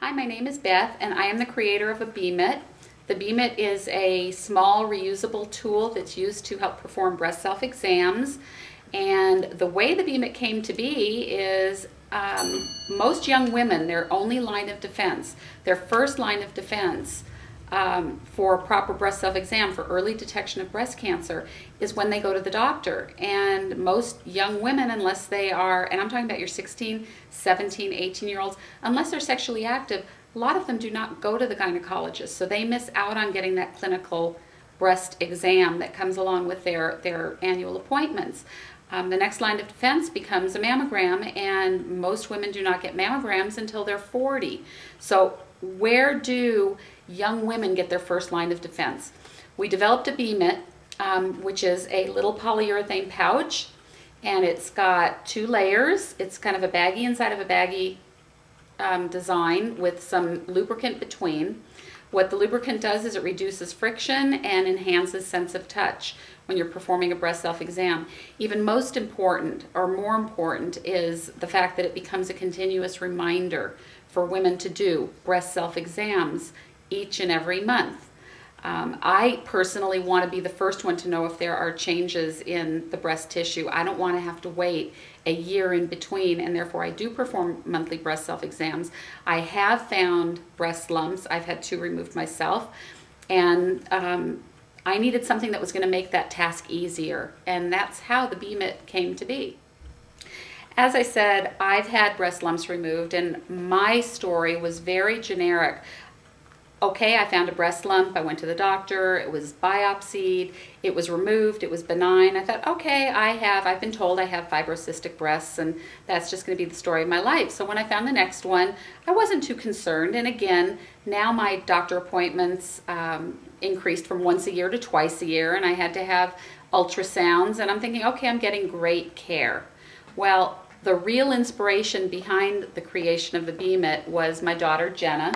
Hi, my name is Beth, and I am the creator of a Bemitt. The Bemitt is a small reusable tool that's used to help perform breast self-exams. And the way the Bemitt came to be is most young women, their only line of defense, their first line of defense for proper breast self-exam for early detection of breast cancer is when they go to the doctor. And most young women, unless they are, and I'm talking about your 16, 17, 18-year-olds, unless they're sexually active, a lot of them do not go to the gynecologist. So they miss out on getting that clinical breast exam that comes along with their annual appointments. The next line of defense becomes a mammogram, and most women do not get mammograms until they're 40. So where do young women get their first line of defense? We developed a Bemitt, which is a little polyurethane pouch, and it's got 2 layers. It's kind of a baggie inside of a baggie design with some lubricant between. What the lubricant does is it reduces friction and enhances sense of touch when you're performing a breast self-exam. Even most important, or more important, is the fact that it becomes a continuous reminder for women to do breast self-exams each and every month. I personally want to be the first one to know if there are changes in the breast tissue. I don't want to have to wait a year in between, and therefore I do perform monthly breast self-exams. I have found breast lumps. I've had 2 removed myself, and I needed something that was going to make that task easier, and that's how the Bemitt came to be. As I said, I've had breast lumps removed, and my story was very generic. Okay, I found a breast lump, I went to the doctor, it was biopsied, it was removed, it was benign. I thought, okay, I've been told I have fibrocystic breasts, and that's just going to be the story of my life. So when I found the next one, I wasn't too concerned, and again, now my doctor appointments increased from once a year to twice a year, and I had to have ultrasounds, and I'm thinking, okay, I'm getting great care. Well, the real inspiration behind the creation of the Bemitt was my daughter, Jenna,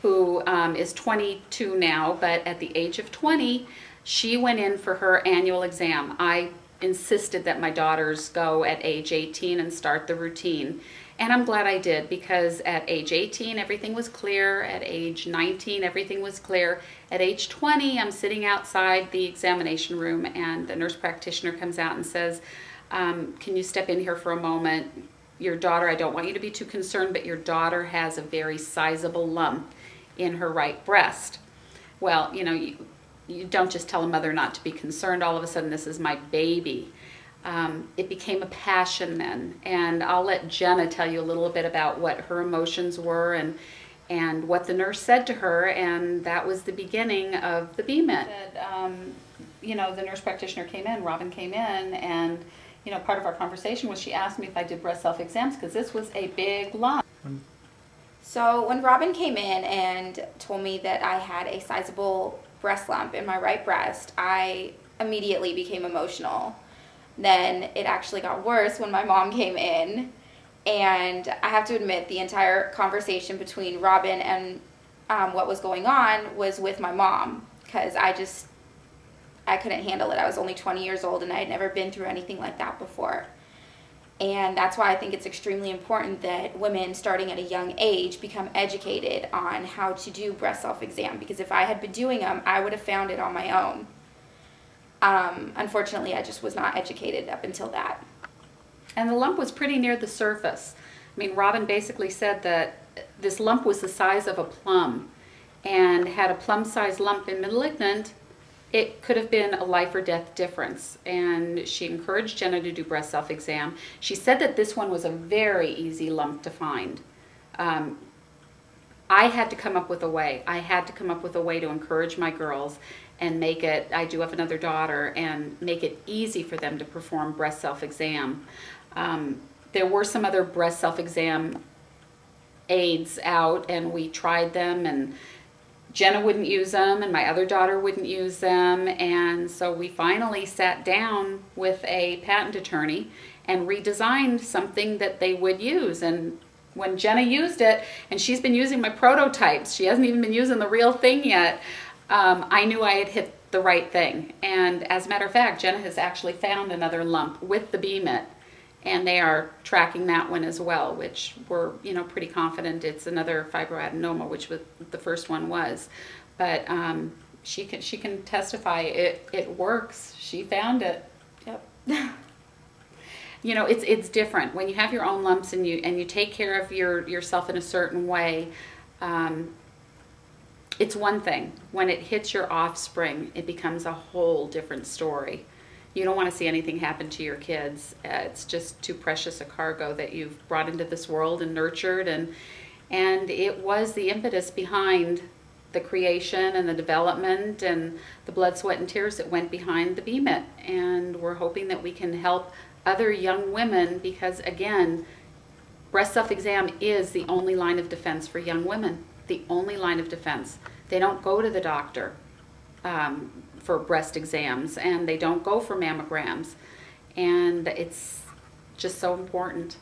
who is 22 now, but at the age of 20, she went in for her annual exam. I insisted that my daughters go at age 18 and start the routine. And I'm glad I did, because at age 18, everything was clear. At age 19, everything was clear. At age 20, I'm sitting outside the examination room, and the nurse practitioner comes out and says, can you step in here for a moment? Your daughter, I don't want you to be too concerned, but your daughter has a very sizable lump in her right breast. Well, you know, you don't just tell a mother not to be concerned. All of a sudden, this is my baby. It became a passion then, and I'll let Jenna tell you a little bit about what her emotions were and what the nurse said to her, and that was the beginning of the Bemitt. You know, the nurse practitioner came in, Robin came in, and you know, part of our conversation was she asked me if I did breast self-exams because this was a big lump. So when Robin came in and told me that I had a sizable breast lump in my right breast, I immediately became emotional. Then it actually got worse when my mom came in, and I have to admit the entire conversation between Robin and what was going on was with my mom, because I couldn't handle it. I was only 20 years old and I had never been through anything like that before. And that's why I think it's extremely important that women starting at a young age become educated on how to do breast self-exam, because if I had been doing them, I would have found it on my own. Unfortunately, I just was not educated up until that. And the lump was pretty near the surface. I mean, Robin basically said that this lump was the size of a plum, and had a plum-sized lump been malignant, it could have been a life or death difference. And she encouraged Jenna to do breast self-exam. She said that this one was a very easy lump to find. I had to come up with a way. I had to come up with a way to encourage my girls and make it, I do have another daughter, and make it easy for them to perform breast self-exam. There were some other breast self-exam aids out, and we tried them, and Jenna wouldn't use them, and my other daughter wouldn't use them, and so we finally sat down with a patent attorney and redesigned something that they would use. And when Jenna used it, and she's been using my prototypes, she hasn't even been using the real thing yet, I knew I had hit the right thing. And as a matter of fact, Jenna has actually found another lump with the Bemitt, And they are tracking that one as well, which we're, pretty confident it's another fibroadenoma, which the first one was. But she can testify it works. She found it. Yep. It's different when you have your own lumps and you take care of yourself in a certain way. It's one thing. When it hits your offspring, it becomes a whole different story. You don't want to see anything happen to your kids. It's just too precious a cargo that you've brought into this world and nurtured, and it was the impetus behind the creation and the development and the blood, sweat, and tears that went behind the Bemitt. And we're hoping that we can help other young women, because again, breast self-exam is the only line of defense for young women. The only line of defense. They don't go to the doctor for breast exams, and they don't go for mammograms, and it's just so important.